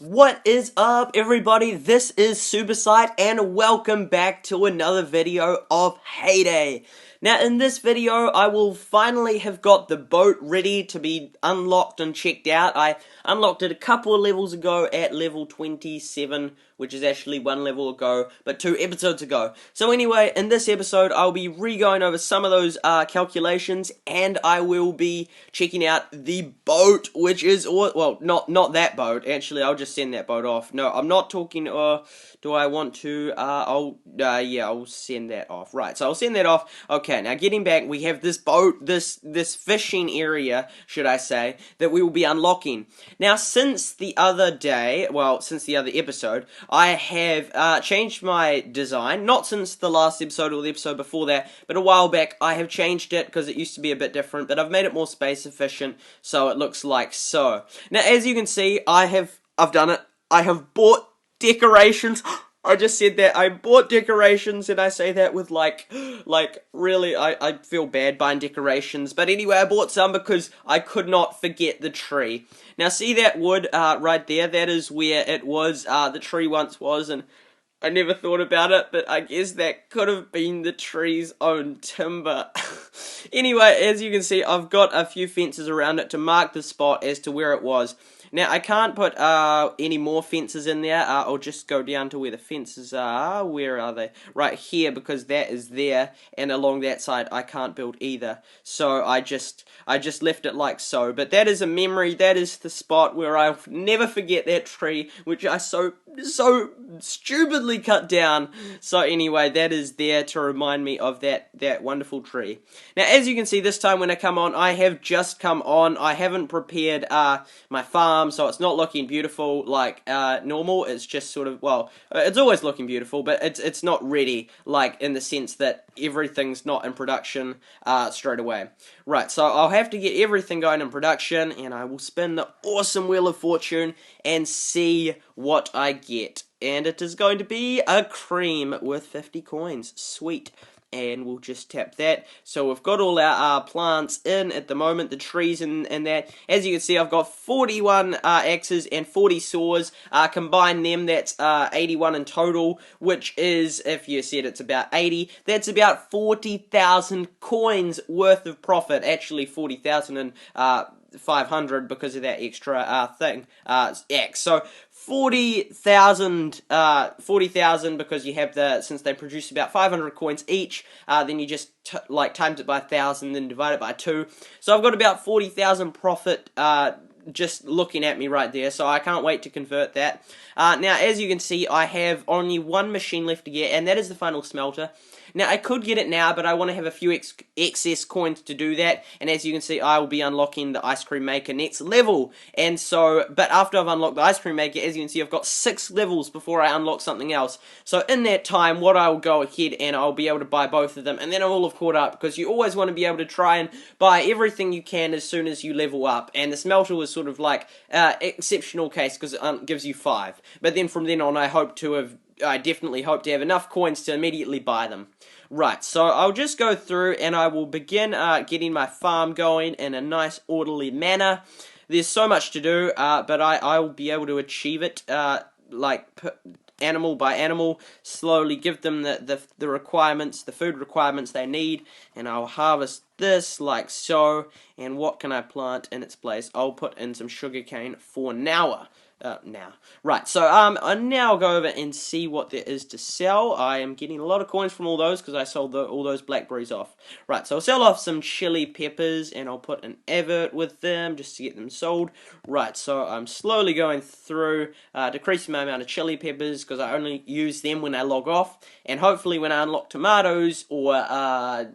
What is up, everybody? This is SuperSight, and welcome back to another video of Heyday. Now, in this video, I will finally have got the boat ready to be unlocked and checked out. I unlocked it a couple of levels ago at level 27, which is actually one level ago, but 2 episodes ago. So anyway, in this episode, I'll be re-going over some of those calculations, and I will be checking out the boat, which is, well, not that boat. Actually, I'll just send that boat off. No, I'm not talking, do I want to, yeah, I'll send that off. Right, so I'll send that off. Okay, now getting back, we have this boat, this fishing area, should I say, that we will be unlocking. Now, since the other day, well, since the other episode, I have changed my design, not since the last episode or the episode before that, but a while back I have changed it because it used to be a bit different, but I've made it more space efficient, so it looks like so. Now, as you can see, I've done it. I have bought decorations. I just said that. I bought decorations, and I say that with really, I feel bad buying decorations. But anyway, I bought some because I could not forget the tree. Now, see that wood right there? That is where it was, the tree once was, and I never thought about it, but I guess that could have been the tree's own timber. Anyway, as you can see, I've got a few fences around it to mark the spot as to where it was. Now, I can't put any more fences in there. I'll just go down to where the fences are. Where are they? Right here, because that is there, and along that side I can't build either. So I just left it like so. But that is a memory. That is the spot where I'll never forget that tree, which I so stupidly cut down. So anyway, that is there to remind me of that wonderful tree. Now, as you can see, this time when I come on, I have just come on. I haven't prepared my farm, so it's not looking beautiful like normal. It's just sort of, well, it's always looking beautiful, but it's not ready, like in the sense that everything's not in production straight away. Right, so I'll have to get everything going in production, and I will spin the awesome Wheel of Fortune and see what I get. And it is going to be a cream with 50 coins. Sweet. And we'll just tap that. So we've got all our plants in at the moment, the trees and that. As you can see, I've got 41 axes and 40 saws. Combine them, that's 81 in total, which is, if you said it's about 80, that's about 40,000 coins worth of profit. Actually, 40,000 and 500 because of that extra thing, X. So 40,000 because you have since they produce about 500 coins each, then you just times it by 1,000, then divide it by 2. So I've got about 40,000 profit just looking at me right there, so I can't wait to convert that. Now, as you can see, I have only one machine left to get, and that is the final smelter. Now, I could get it now, but I want to have a few excess coins to do that, and as you can see, I will be unlocking the ice cream maker next level, and so, but after I've unlocked the ice cream maker, as you can see, I've got 6 levels before I unlock something else, so in that time, what I will go ahead and I'll be able to buy both of them, and then I will have caught up, because you always want to be able to try and buy everything you can as soon as you level up, and the smelter was sort of like exceptional case, because it gives you 5, but then from then on, I definitely hope to have enough coins to immediately buy them. Right, so I'll just go through and I will begin getting my farm going in a nice orderly manner. There's so much to do, but I will be able to achieve it animal by animal, slowly give them the requirements, the food requirements they need, and I'll harvest this like so, and what can I plant in its place? I'll put in some sugarcane for now. Right, so I now go over and see what there is to sell. I am getting a lot of coins from all those because I sold all those blackberries off. Right, so I'll sell off some chili peppers and I'll put an advert with them just to get them sold. Right, so I'm slowly going through, decreasing my amount of chili peppers because I only use them when I log off, and hopefully when I unlock tomatoes or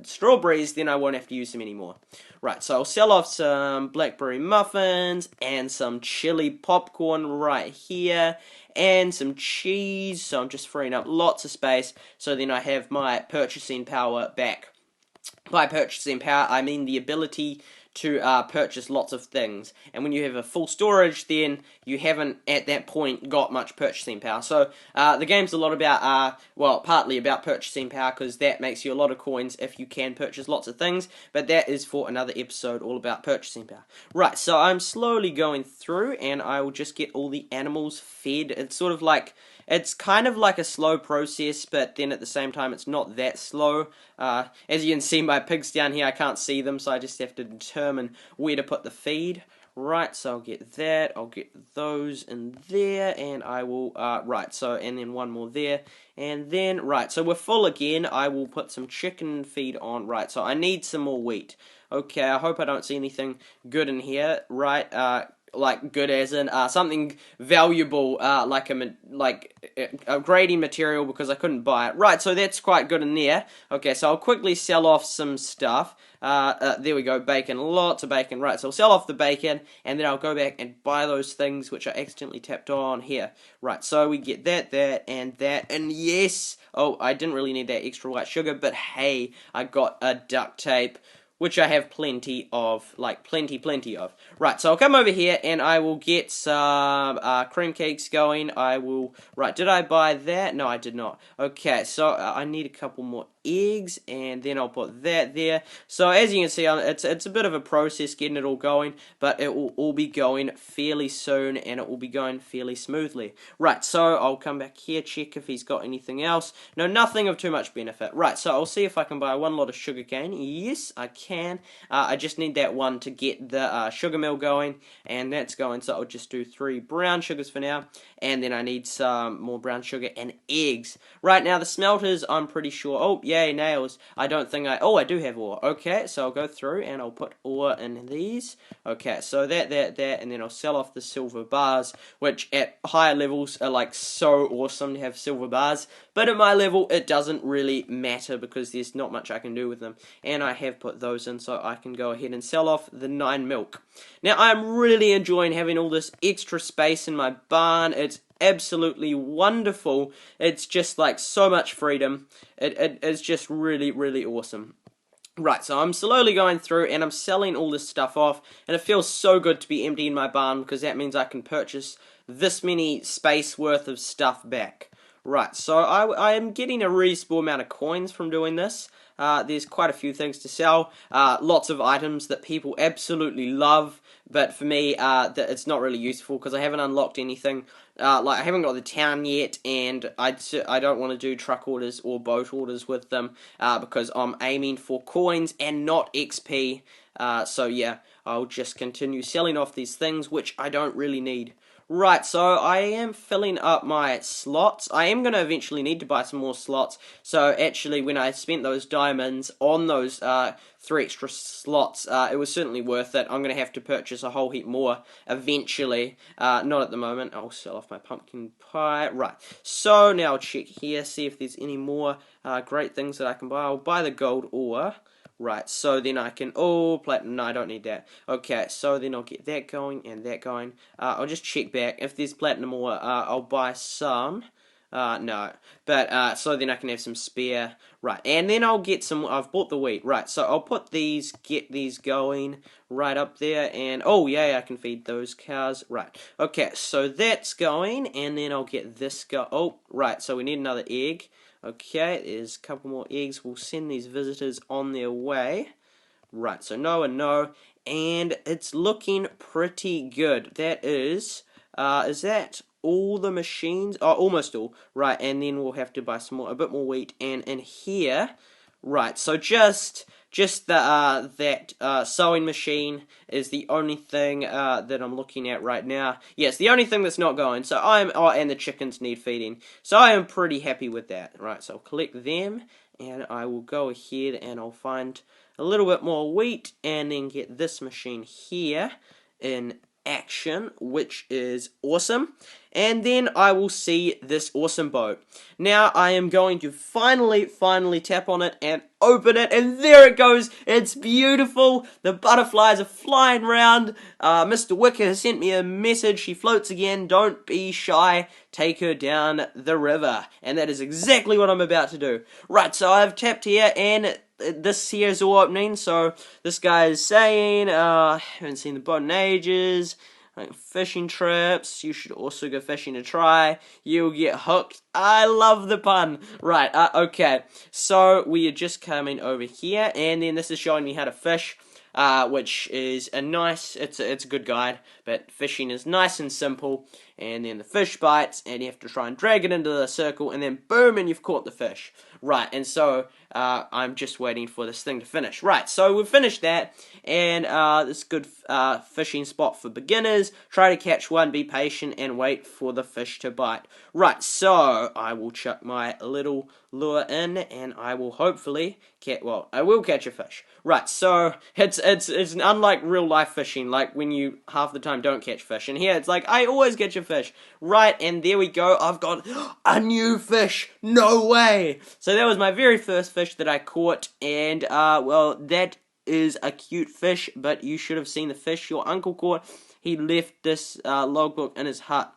strawberries, then I won't have to use them anymore. Right, so I'll sell off some blackberry muffins and some chili popcorn right here and some cheese, so I'm just freeing up lots of space so then I have my purchasing power back. By purchasing power, I mean the ability to purchase lots of things. And when you have a full storage, then you haven't at that point got much purchasing power. So the game's a lot about, well, partly about purchasing power, because that makes you a lot of coins if you can purchase lots of things, but that is for another episode all about purchasing power. Right, so I'm slowly going through, and I will just get all the animals fed. It's sort of like, it's kind of like a slow process, but then at the same time it's not that slow. As you can see, my pigs down here, I can't see them, so I just have to determine where to put the feed. Right, so I'll get that, I'll get those in there, and I will, right, so, and then one more there, and then, right, so we're full again. I will put some chicken feed on. Right, so I need some more wheat. Okay, I hope I don't see anything good in here. Right, like good as in something valuable, like a grading material, because I couldn't buy it. Right, so that's quite good in there. Okay, so I'll quickly sell off some stuff. There we go, bacon, lots of bacon. Right, so I'll sell off the bacon, and then I'll go back and buy those things which I accidentally tapped on here. Right, so we get that, and yes! Oh, I didn't really need that extra white sugar, but hey, I got a duct tape, which I have plenty of, like plenty of. Right, so I'll come over here and I will get some cream cakes going. I will, right, did I buy that? No, I did not. Okay, so I need a couple more eggs, and then I'll put that there. So as you can see, it's a bit of a process getting it all going, but it will all be going fairly soon, and it will be going fairly smoothly. Right, so I'll come back here, check if he's got anything else. No, nothing of too much benefit. Right, so I'll see if I can buy one lot of sugarcane. Yes, I can. I just need that one to get the sugar mill going, and that's going, so I'll just do 3 brown sugars for now, and then I need some more brown sugar and eggs. Right, now the smelters, I'm pretty sure, oh, yay, nails. I don't think I do have ore. Okay, so I'll go through and I'll put ore in these. Okay, so that, and then I'll sell off the silver bars, which at higher levels are like so awesome to have silver bars, but at my level it doesn't really matter because there's not much I can do with them, and I have put those in so I can go ahead and sell off the 9 milk. Now I'm really enjoying having all this extra space in my barn. It's absolutely wonderful. It's just like so much freedom. It's just really, really awesome. Right, so I'm slowly going through and I'm selling all this stuff off, and it feels so good to be emptying my barn because that means I can purchase this many space worth of stuff back. Right, so I am getting a reasonable amount of coins from doing this. There's quite a few things to sell, lots of items that people absolutely love, but for me, it's not really useful because I haven't unlocked anything. Like, I haven't got the town yet, and I don't want to do truck orders or boat orders with them, because I'm aiming for coins and not XP, so yeah, I'll just continue selling off these things which I don't really need. Right, so I am filling up my slots. I am going to eventually need to buy some more slots, so actually when I spent those diamonds on those 3 extra slots, it was certainly worth it. I'm going to have to purchase a whole heap more eventually, not at the moment. I'll sell off my pumpkin pie. Right, so now I'll check here, see if there's any more great things that I can buy. I'll buy the gold ore. Right, so then I can, oh, platinum, no, I don't need that. Okay, so then I'll get that going and that going. I'll just check back. If there's platinum ore, I'll buy some. No, but, so then I can have some spare. Right, and then I'll get some, I've bought the wheat. Right, so I'll put these, get these going right up there, and, oh, yay, I can feed those cows. Right, okay, so that's going, and then I'll get this oh, right, so we need another egg. Okay, there's a couple more eggs. We'll send these visitors on their way. Right, so no and no. And it's looking pretty good. That is that all the machines? Oh, almost all. Right, and then we'll have to buy some more, a bit more wheat. And in here, right, so just the that sewing machine is the only thing that I'm looking at right now. Yes, the only thing that's not going. So and the chickens need feeding. So I am pretty happy with that. Right, so I'll collect them, and I will go ahead and I'll find a little bit more wheat, and then get this machine here in action, which is awesome. And then I will see this awesome boat. Now I am going to finally tap on it and open it, and there it goes. It's beautiful. The butterflies are flying around. Mr. Wicker has sent me a message. She floats again. Don't be shy. Take her down the river. And that is exactly what I'm about to do. Right, so I've tapped here, and this here is all opening. So this guy is saying, haven't seen the boat in ages. Like fishing trips, you should also go fishing to try. You'll get hooked. I love the pun. Right, okay. So we are just coming over here, and then this is showing me how to fish. Which is a nice, it's a good guide, but fishing is nice and simple, and then the fish bites, and you have to try and drag it into the circle, and then boom, and you've caught the fish. Right, and so, I'm just waiting for this thing to finish. Right, so we've finished that, and, this is good, fishing spot for beginners. Try to catch one, be patient, and wait for the fish to bite. Right, so, I will chuck my little lure in, and I will hopefully I will catch a fish. Right, so it's unlike real life fishing, like when you half the time don't catch fish. And here it's like I always catch a fish. Right, and there we go. I've got a new fish. No way. So that was my very first fish that I caught, and well, that is a cute fish, but you should have seen the fish your uncle caught. He left this logbook in his hut.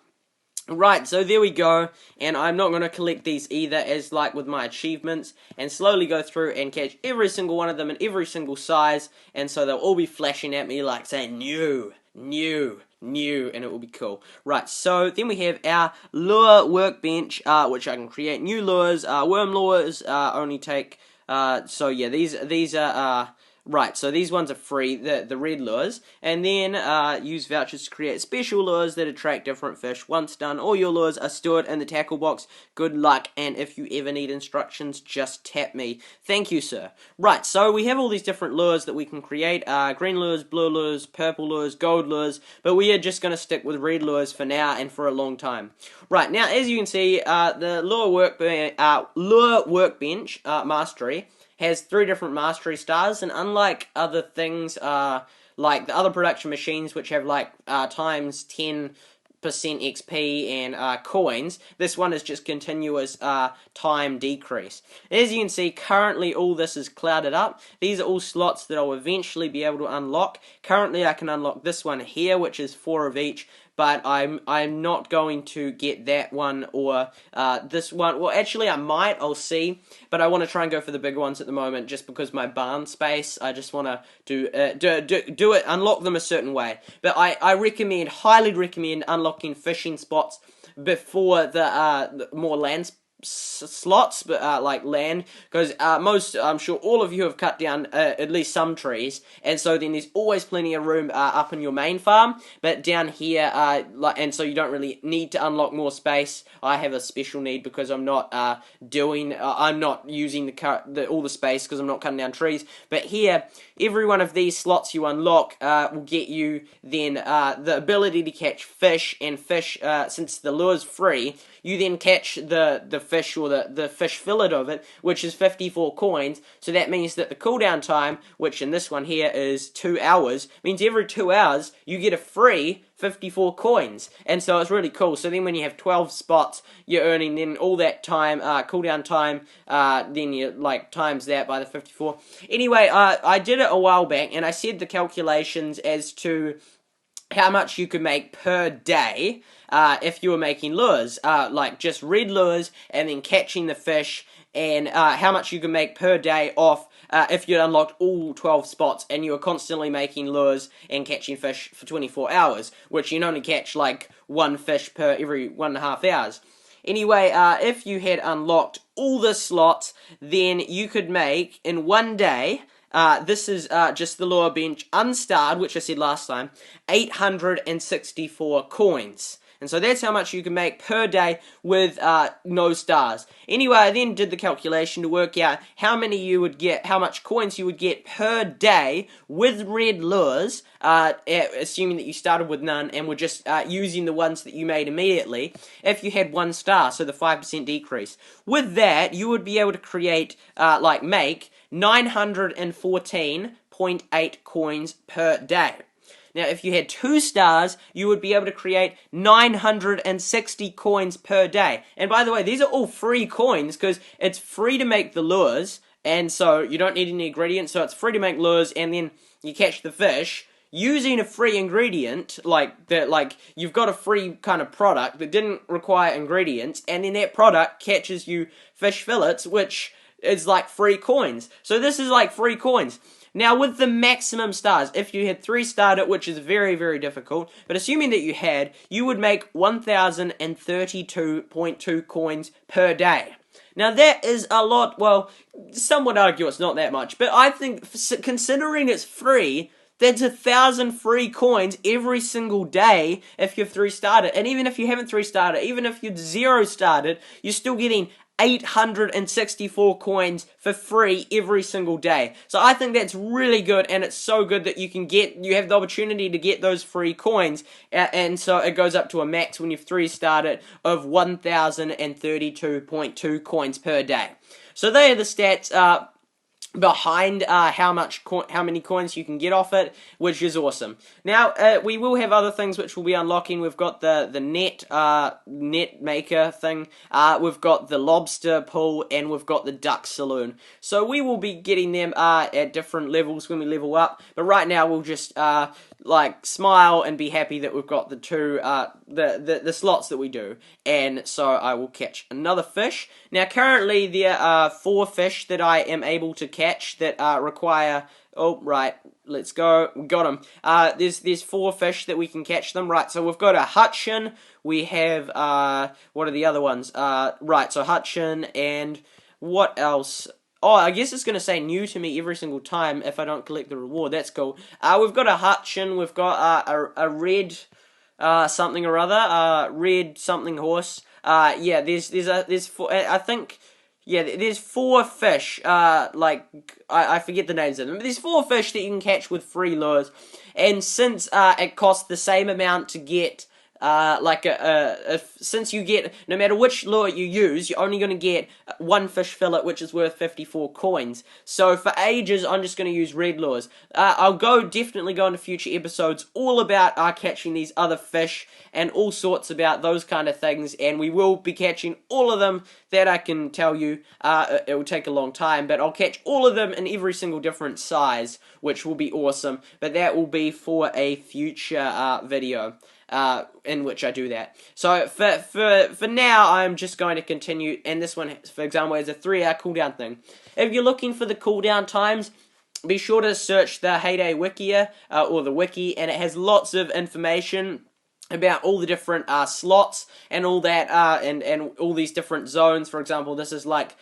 Right, so there we go, and I'm not going to collect these either, as like with my achievements, and slowly go through and catch every single one of them in every single size, and so they'll all be flashing at me like saying, new, new, new, and it will be cool. Right, so then we have our lure workbench, which I can create new lures. Worm lures only take, so yeah, these are, right, so these ones are free, the red lures, and then use vouchers to create special lures that attract different fish. Once done, all your lures are stored in the tackle box. Good luck, and if you ever need instructions, just tap me. Thank you, sir. Right, so we have all these different lures that we can create, green lures, blue lures, purple lures, gold lures, but we are just going to stick with red lures for now and for a long time. Right, now, as you can see, the lure workbench mastery has 3 different mastery stars, and unlike other things, like the other production machines which have like times 10% XP and coins, this one is just continuous time decrease. As you can see, currently all this is clouded up. These are all slots that I'll eventually be able to unlock. Currently I can unlock this one here, which is 4 of each, but I'm not going to get that one or this one. Well, actually I might, I'll see, but I want to try and go for the bigger ones at the moment just because my barn space, I just want to do it, unlock them a certain way. But I recommend, highly recommend unlocking fishing spots before the more land slots, but like land, because I'm sure all of you have cut down at least some trees, and so then there's always plenty of room up in your main farm, but down here, and so you don't really need to unlock more space. I have a special need because I'm not I'm not using all the space because I'm not cutting down trees, but here, every one of these slots you unlock will get you then the ability to catch fish, and fish, since the lure's free, you then catch the fish, or the fish fillet of it, which is 54 coins, so that means that the cooldown time, which in this one here is 2 hours, means every 2 hours you get a free 54 coins, and so it's really cool. So then when you have 12 spots, you're earning then all that time, cooldown time, then you like times that by the 54. Anyway, I did it a while back, and I said the calculations as to how much you could make per day if you were making lures, like just red lures and then catching the fish, and how much you can make per day off if you unlocked all 12 spots and you were constantly making lures and catching fish for 24 hours, which you can only catch like 1 fish per every 1.5 hours. Anyway, if you had unlocked all the slots, then you could make, in 1 day, this is just the lure bench unstarred, which I said last time, 864 coins. And so that's how much you can make per day with no stars. Anyway, I then did the calculation to work out how much coins you would get per day with red lures, assuming that you started with none and were just using the ones that you made immediately, if you had 1 star, so the 5% decrease. With that, you would be able to create, make 914.8 coins per day. Now, if you had 2 stars, you would be able to create 960 coins per day. And by the way, these are all free coins, because it's free to make the lures, and so you don't need any ingredients, so it's free to make lures, and then you catch the fish using a free ingredient, you've got a free kind of product that didn't require ingredients, and then that product catches you fish fillets, which is like free coins. So this is like free coins. Now, with the maximum stars, if you had 3 starred it, which is very, very difficult, but assuming that you had, you would make 1,032.2 coins per day. Now, that is a lot. Well, some would argue it's not that much, but I think, considering it's free, that's 1,000 free coins every single day if you've 3-starred it. And even if you haven't 3-starred it, even if you've 0-starred it, you're still getting 864 coins for free every single day. So I think that's really good, and it's so good that you have the opportunity to get those free coins, and so it goes up to a max when you've 3-starred it of 1,032.2 coins per day. So they are the stats behind how many coins you can get off it, which is awesome. Now we will have other things which we'll be unlocking. We've got the net maker thing, we've got the lobster pool, and we've got the duck saloon. So we will be getting them at different levels when we level up, but right now we'll just like smile and be happy that we've got the 2 the slots that we do. And so I will catch another fish. Now currently there are 4 fish that I am able to catch that require, oh right, let's go, we got them. There's 4 fish that we can catch them. Right, so we've got a Hutchin, we have what are the other ones? Right, so Hutchin, and what else? Oh, I guess it's going to say new to me every single time if I don't collect the reward. That's cool. We've got a Hutchin, we've got a red something or other, red something horse. Yeah, there's 4, I think, yeah, there's 4 fish, like, I forget the names of them, but there's 4 fish that you can catch with free lures, and since it costs the same amount to get since you get, no matter which lure you use, you're only going to get 1 fish fillet, which is worth 54 coins. So for ages, I'm just going to use red lures. I'll definitely go into future episodes all about catching these other fish and all sorts about those kind of things, and we will be catching all of them. That I can tell you. It will take a long time, but I'll catch all of them in every single different size, which will be awesome. But that will be for a future video in which I do that. So for now, I'm just going to continue, and this one, for example, is a 3-hour cooldown thing. If you're looking for the cooldown times, be sure to search the Heyday Wikia, or the wiki, and it has lots of information about all the different slots and all that, and all these different zones. For example, this is like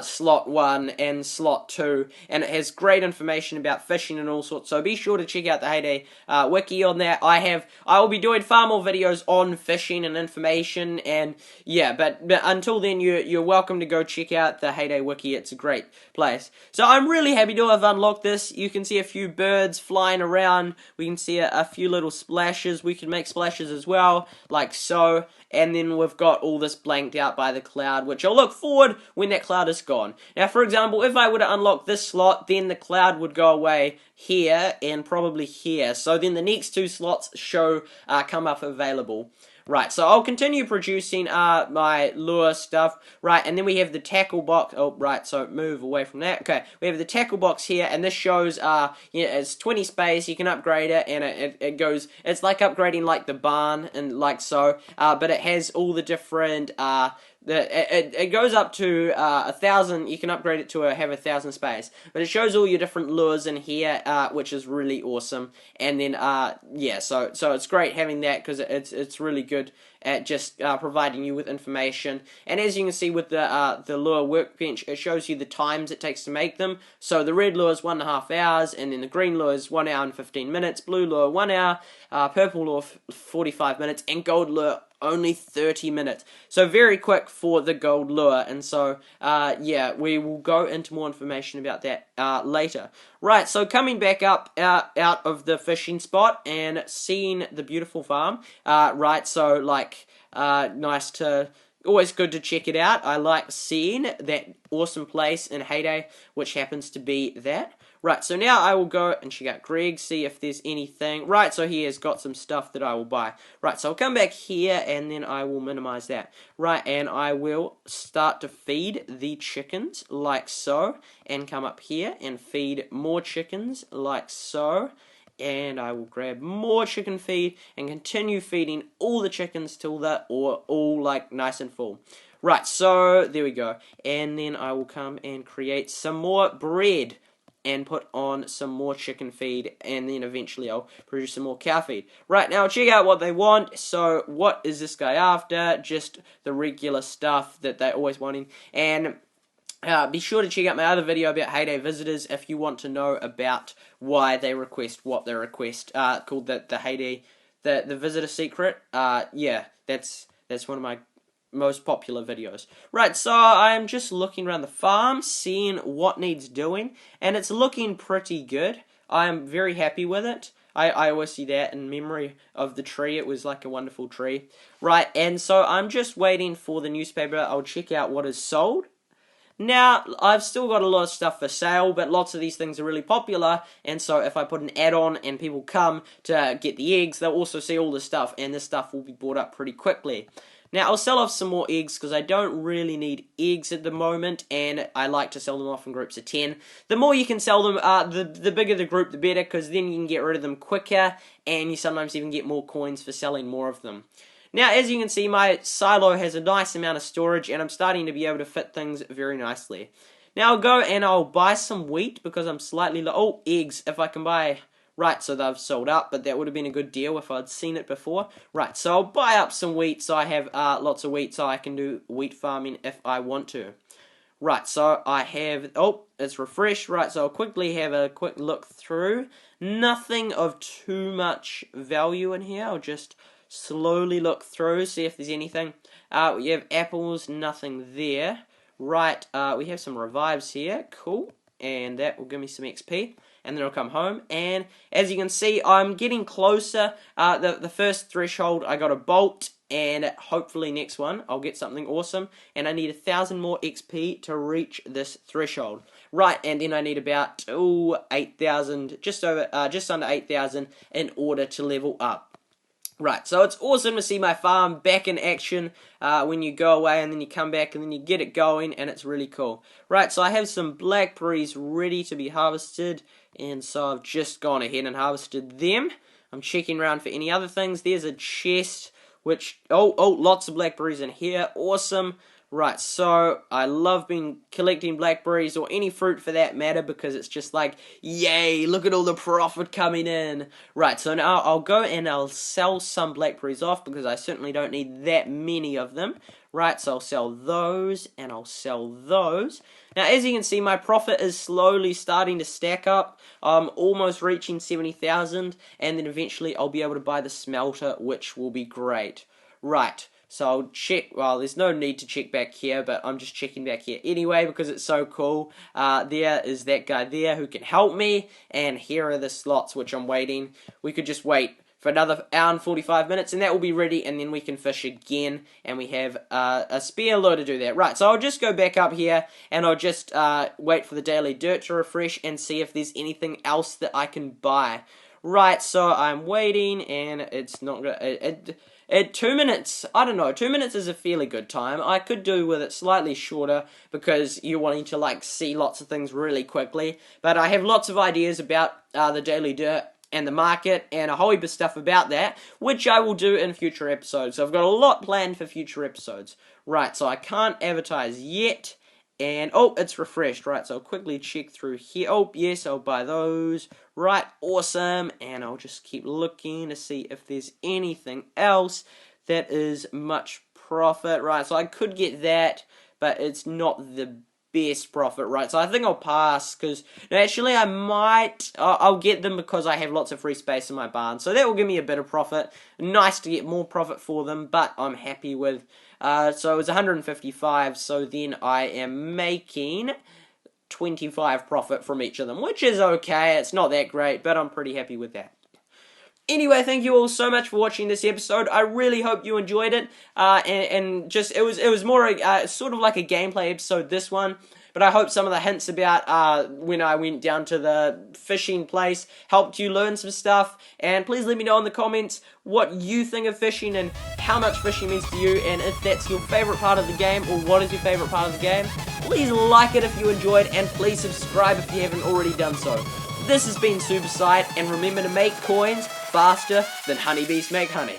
slot 1 and slot 2, and it has great information about fishing and all sorts. So be sure to check out the Heyday wiki on that. I will be doing far more videos on fishing and information, and yeah, but until then, you're welcome to go check out the Heyday wiki. It's a great place. So I'm really happy to have unlocked this. You can see a few birds flying around. We can see a few little splashes. We can make splashes as well, like so, and then we've got all this blanked out by the cloud, which I'll look forward when that cloud is gone. Now, for example, if I were to unlock this slot, then the cloud would go away here and probably here, so then the next 2 slots come up available. Right, so I'll continue producing my lure stuff. Right, and then we have the tackle box. Oh, right, so move away from that. Okay, we have the tackle box here, and this shows, it's 20 space. You can upgrade it, and it goes, it's like upgrading like the barn, and like so, but it has all the different, it goes up to 1,000. You can upgrade it to have 1,000 space, but it shows all your different lures in here, which is really awesome. And then yeah, so it's great having that, because it's really good at just providing you with information. And as you can see with the lure workbench, it shows you the times it takes to make them. So the red lure is 1.5 hours, and then the green lure is 1 hour and 15 minutes, blue lure 1 hour, purple lure 45 minutes, and gold lure only 30 minutes. So very quick for the gold lure. And so yeah, we will go into more information about that later. Right, so coming back up out of the fishing spot and seeing the beautiful farm. Right, so like nice to, always good to check it out. I like seeing that awesome place in Heyday, which happens to be that. Right, so now I will go and check out Greg, see if there's anything. Right, so he has got some stuff that I will buy. Right, so I'll come back here, and then I will minimize that. Right, and I will start to feed the chickens, like so. And come up here and feed more chickens, like so. And I will grab more chicken feed and continue feeding all the chickens till they're all like nice and full. Right, so there we go. And then I will come and create some more bread and put on some more chicken feed, and then eventually I'll produce some more cow feed. Right, now check out what they want. So what is this guy after? Just the regular stuff that they're always wanting. And be sure to check out my other video about Heyday visitors if you want to know about why they request what they request, called the Heyday, the visitor secret. Yeah, that's one of my most popular videos. Right, so I'm just looking around the farm, seeing what needs doing, and it's looking pretty good. I'm very happy with it. I always see that in memory of the tree. It was like a wonderful tree. Right, and so I'm just waiting for the newspaper. I'll check out what is sold. Now, I've still got a lot of stuff for sale, but lots of these things are really popular, and so if I put an ad on and people come to get the eggs, they'll also see all this stuff, and this stuff will be bought up pretty quickly. Now, I'll sell off some more eggs because I don't really need eggs at the moment, and I like to sell them off in groups of 10. The more you can sell them, the bigger the group, the better, because then you can get rid of them quicker, and you sometimes even get more coins for selling more of them. Now, as you can see, my silo has a nice amount of storage, and I'm starting to be able to fit things very nicely. Now, I'll go and I'll buy some wheat, because I'm slightly low. Oh, eggs, if I can buy. Right, so they've sold up, but that would have been a good deal if I'd seen it before. Right, so I'll buy up some wheat, so I have lots of wheat, so I can do wheat farming if I want to. Right, so I have, oh, it's refreshed. Right, so I'll quickly have a quick look through. Nothing of too much value in here. I'll just slowly look through, see if there's anything. We have apples, nothing there. Right, we have some revives here, cool, and that will give me some XP, and then I'll come home, and as you can see, I'm getting closer. The first threshold, I got a bolt, and hopefully next one, I'll get something awesome, and I need 1,000 more XP to reach this threshold. Right, and then I need about 8,000, just under 8,000 in order to level up. Right, so it's awesome to see my farm back in action when you go away and then you come back and then you get it going, and it's really cool. Right, so I have some blackberries ready to be harvested, and so I've just gone ahead and harvested them. I'm checking around for any other things. There's a chest, which, lots of blackberries in here, awesome. Right, so I love collecting blackberries, or any fruit for that matter, because it's just like, yay, look at all the profit coming in. Right, so now I'll go and I'll sell some blackberries off, because I certainly don't need that many of them. Right, so I'll sell those, and I'll sell those. Now, as you can see, my profit is slowly starting to stack up. I'm almost reaching 70,000, and then eventually I'll be able to buy the smelter, which will be great. Right. So I'll check, well, there's no need to check back here, but I'm just checking back here anyway because it's so cool. There is that guy there who can help me, and here are the slots which I'm waiting. We could just wait for another hour and 45 minutes, and that will be ready, and then we can fish again, and we have a spare lure to do that. Right, so I'll just go back up here, and I'll just wait for the daily dirt to refresh and see if there's anything else that I can buy. Right, so I'm waiting, and it's not gonna... At 2 minutes, I don't know, 2 minutes is a fairly good time. I could do with it slightly shorter because you're wanting to, like, see lots of things really quickly. But I have lots of ideas about the daily dirt and the market and a whole heap of stuff about that, which I will do in future episodes. So I've got a lot planned for future episodes. Right, so I can't advertise yet. And, oh, it's refreshed. Right, so I'll quickly check through here. Oh, yes, I'll buy those. Right, awesome. And I'll just keep looking to see if there's anything else that is much profit. Right, so I could get that, but it's not the best profit. Right, so I think I'll pass, because, no, actually, I might, I'll get them because I have lots of free space in my barn. So that will give me a bit of profit. Nice to get more profit for them, but I'm happy with... so it's 155, so then I am making 25 profit from each of them, which is okay. It's not that great, but I'm pretty happy with that. Anyway, thank you all so much for watching this episode. I really hope you enjoyed it, and just it was more sort of like a gameplay episode, this one. But I hope some of the hints about when I went down to the fishing place helped you learn some stuff. And please let me know in the comments what you think of fishing and how much fishing means to you, and if that's your favorite part of the game, or what is your favorite part of the game. Please like it if you enjoyed, and please subscribe if you haven't already done so. This has been SuperSight, and remember to make coins faster than honeybees make honey.